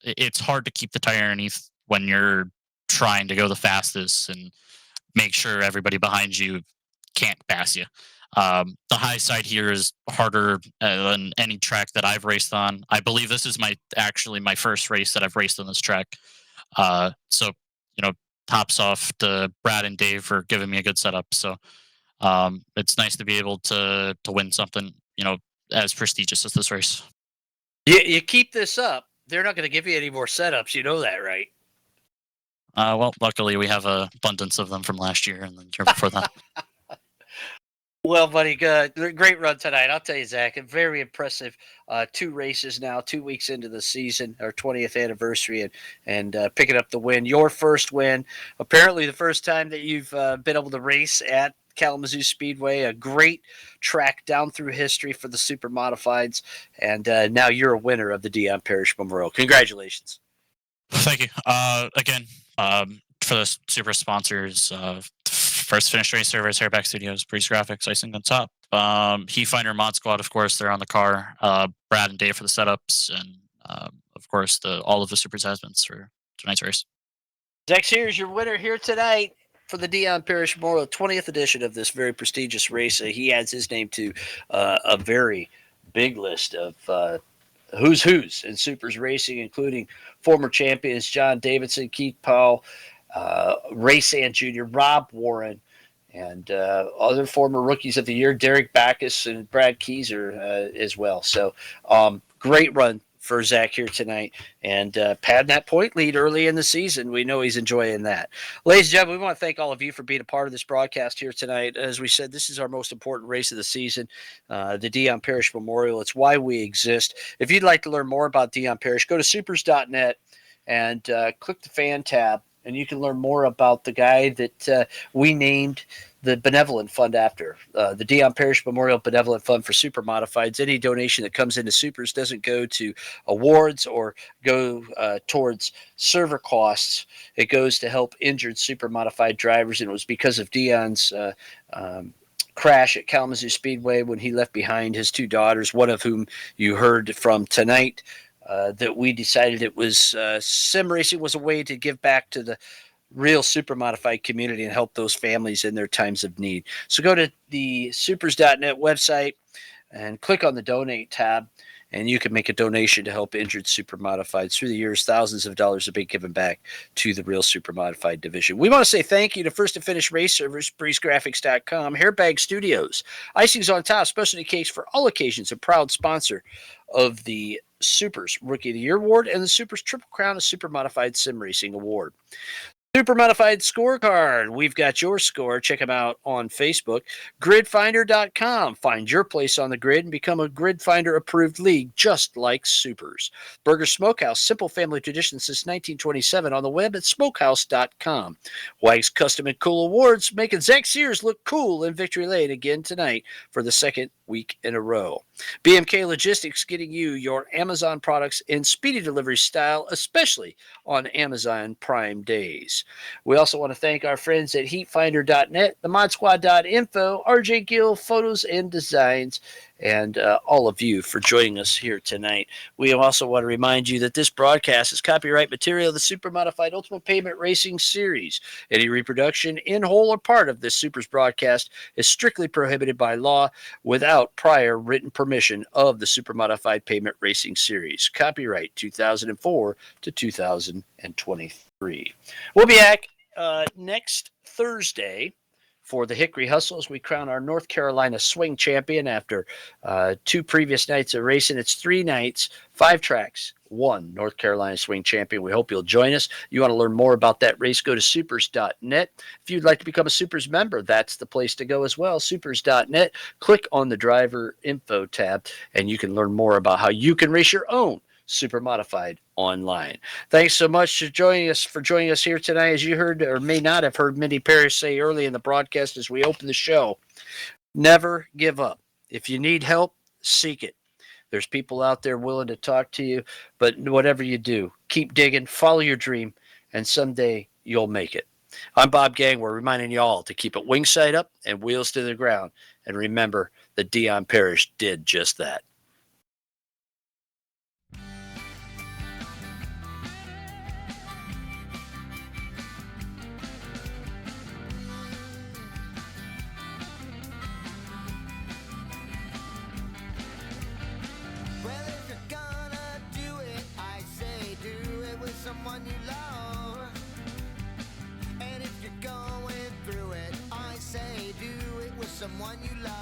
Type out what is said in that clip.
it's hard to keep the tire underneath when you're trying to go the fastest and make sure everybody behind you can't pass you. The high side here is harder than any track that I've raced on. I believe this is my first race that I've raced on this track. So tops off to Brad and Dave for giving me a good setup. So it's nice to be able to win something as prestigious as this race. You keep this up, they're not going to give you any more setups. You know that, right? Well, luckily we have an abundance of them from last year and the year before that. Well, buddy, good. Great run tonight. I'll tell you, Zach, a very impressive 2 races now, 2 weeks into the season, our 20th anniversary, and picking up the win. Your first win, apparently the first time that you've been able to race at Kalamazoo Speedway, a great track down through history for the Supermodifieds, and now you're a winner of the Dion Parish Memorial. Congratulations. Thank you. Again, for the super sponsors, First Finish Race Servers, Hairback Studios, Breeze Graphics, Icing on Top, Heat Finder Mod Squad, of course, they're on the car. Brad and Dave for the setups, and of course, all of the Supers has-beens for tonight's race. Zach Sears, your winner here tonight for the Dion Parish Memorial 20th edition of this very prestigious race. He adds his name to a very big list of who's in Supers racing, including former champions John Davidson, Keith Powell, Ray Sant Jr., Rob Warren, and other former rookies of the year, Derek Backus and Brad Keyser as well. So great run for Zach here tonight, and padding that point lead early in the season. We know he's enjoying that. Ladies and gentlemen, we want to thank all of you for being a part of this broadcast here tonight. As we said, this is our most important race of the season, the Dion Parish Memorial. It's why we exist. If you'd like to learn more about Dion Parish, go to SUPRS.net and click the fan tab, and you can learn more about the guy that we named the Benevolent Fund after, the Dion Parish Memorial Benevolent Fund for Supermodifieds. Any donation that comes into Supers doesn't go to awards or go towards server costs. It goes to help injured Supermodified drivers, and it was because of Dion's crash at Kalamazoo Speedway when he left behind his 2 daughters, one of whom you heard from tonight, that we decided it was sim racing was a way to give back to the real Supermodified community and help those families in their times of need. So go to the supers.net website and click on the donate tab, and you can make a donation to help injured Supermodifieds. Through the years, thousands of dollars have been given back to the real Supermodified division. We want to say thank you to First to Finish Race Servers, BreezeGraphics.com, Hairbag Studios, Icings on Top, specialty cakes for all occasions, a proud sponsor of the Supers Rookie of the Year Award and the Supers Triple Crown of Supermodified Sim Racing Award. Supermodified Scorecard. We've got your score. Check them out on Facebook. Gridfinder.com. Find your place on the grid and become a Grid Finder approved league just like Supers. Burger Smokehouse. Simple family tradition since 1927 on the web at smokehouse.com. Wags Custom and Cool Awards making Zach Sears look cool in Victory Lane again tonight for the second week in a row. BMK Logistics getting you your Amazon products in speedy delivery style, especially on Amazon Prime days. We also want to thank our friends at heatfinder.net, themodsquad.info, RJ Gill Photos and Designs, and all of you for joining us here tonight. We also want to remind you that this broadcast is copyright material of the Supermodified Ultimate Payment Racing Series. Any reproduction in whole or part of this Supers broadcast is strictly prohibited by law without prior written permission of the Supermodified Payment Racing Series. Copyright 2004 to 2023. We'll be back next Thursday for the Hickory Hustle as we crown our North Carolina swing champion after 2 previous nights of racing. It's 3 nights, 5 tracks, 1 North Carolina swing champion. We hope you'll join us. You want to learn more about that race, go to supers.net. If you'd like to become a Supers member, that's the place to go as well, supers.net. Click on the driver info tab, and you can learn more about how you can race your own Supermodified online. Thanks so much for joining us here tonight. As you heard or may not have heard Mindy Parrish say early in the broadcast as we open the show, never give up. If you need help, seek it. There's people out there willing to talk to you, but whatever you do, keep digging, follow your dream, and someday you'll make it. I'm Bob Gang. We're reminding you all to keep it wing side up and wheels to the ground. And remember that Dion Parish did just that. someone you love.